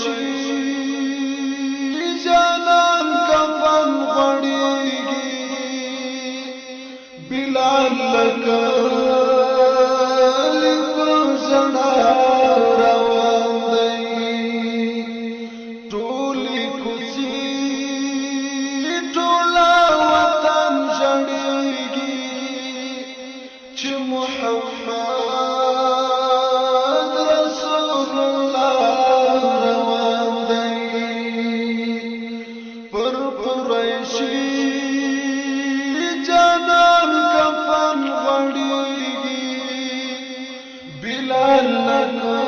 قریشی جانان کفن غړیږي بلال لکه لیکو زړه روان دی ټولې کوڅې ټوله وطن ژړېږي چې محمد رسول الله روان دی پر قریشی جانان کفن غړیږي بلال لکه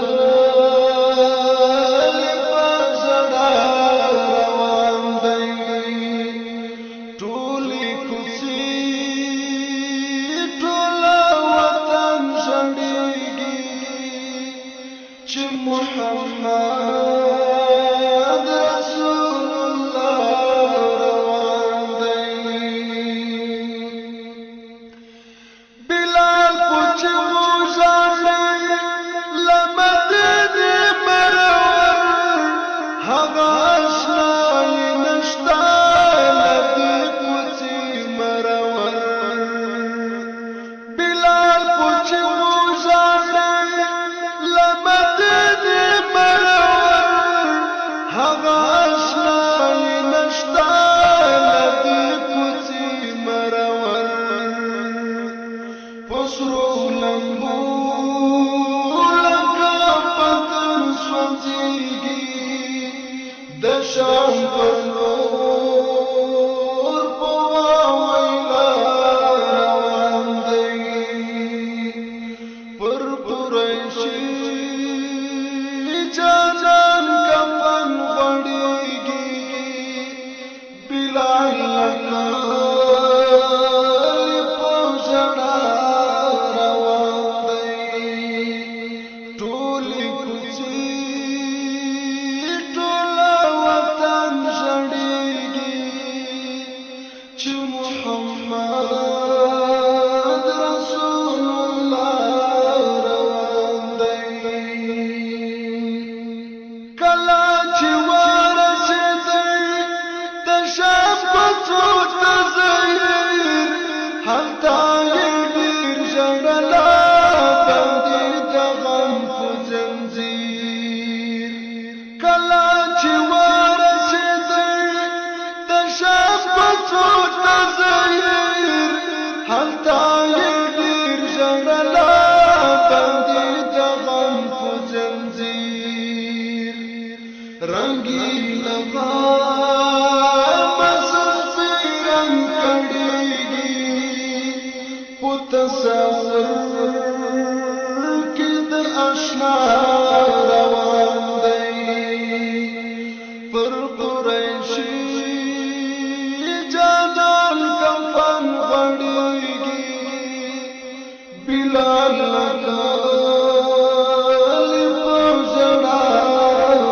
محمد رسول الله روان دی بلال پوچ موزاړي لمدینه مرور هغه آشنای نشتا لدی پوچ مرور بلال پوچ موزاړي لمدینه شام پر نور پواویلا روان دی پر قریشی جانان کفن غړیږي بلال لکه لیکو زړه روان دی ټولې کوڅې محمد رسول الله روان دی کله چې ورسېدی د شام په څوک ځای هلته یې ډېر ژړله بندي د غم په زنځیر کله چې ورسېدی د شام په څوک هلته یې ډېر ژړله بندي د غم په زنځیر رنګین غم صفي رنګ کړېږي په تصور کې د اشنا روان دی پر قریشی جانان کفن غړیږي بلال لکه لیکو زړه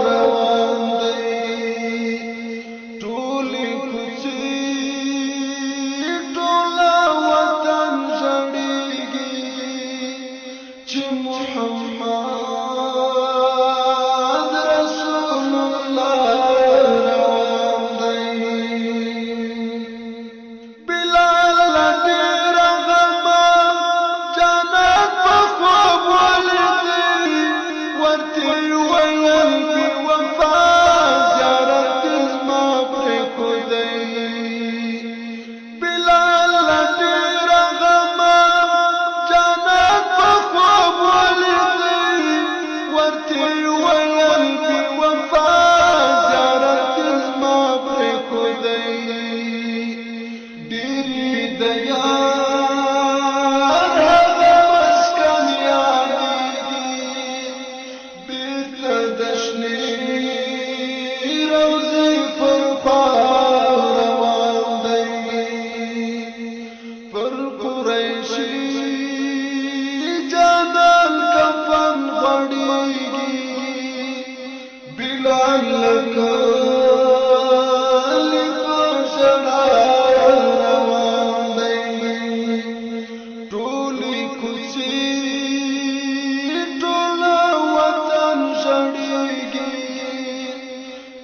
روان دی ټولې کوڅې ټوله وطن ژړېږي چې محمد رسول الله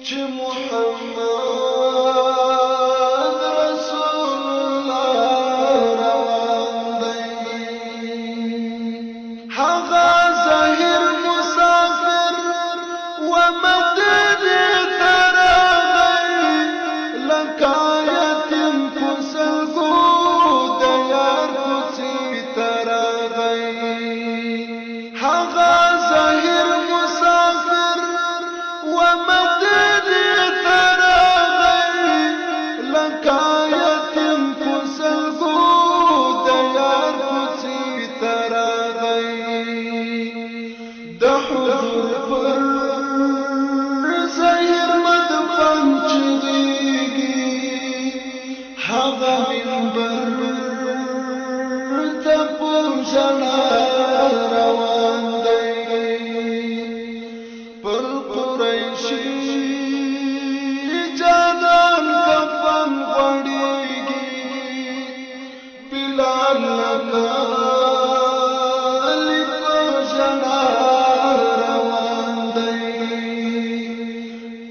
چې محمد رسول الله روان دی هغه ظاهر مسافر ومدد تراغی لکه یتیم پسلګو د یار کوڅې تراغی هغه ظاهر مسافر ومدد تراغی لکه یتیم پسلګو د یار کوڅې تراغی د حضور پر ظاهر مدفن چغیږي هغه منبر ته په ژړا روان دی پر قریشي جانان کفن غړېږي بلال لکه علی په ژړا روان دی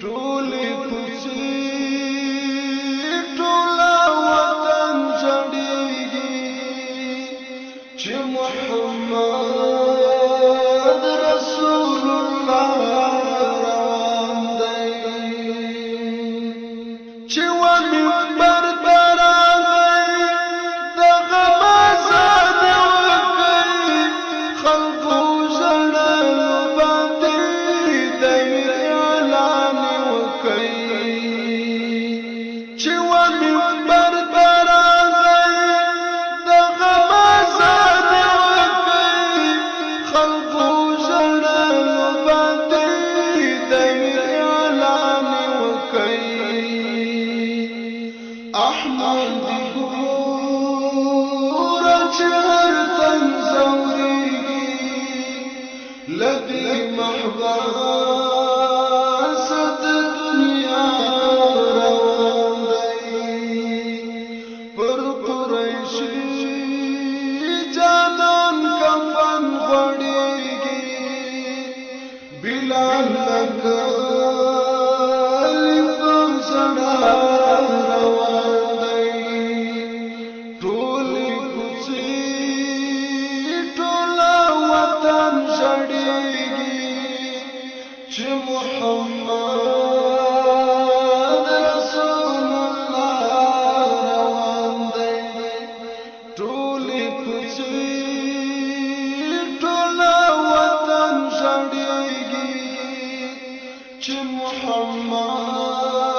ټولې کوڅې ټوله وطن ژړېږي چې محمد رسول الله روان دی چې و منبر ته راغی دغه مازاد وکړي خلقو ژړلو باندې د اعلان وکړي چې و منبر ته راغی دغه مازاد وکړي خلقو ژړلو باندې د اعلان وکړي احمد دی ګوره چې هر تن زورېږي لدې محبس د دنیا روان دی پر قریشي جانان کفن غړېږي بلال لکه علی په ژړا روان دی ټولې کوڅې ټوله وطن ژړېږي چې محمد رسول الله روان دی ټولې کوڅې ټوله وطن ژړېږي چې محمد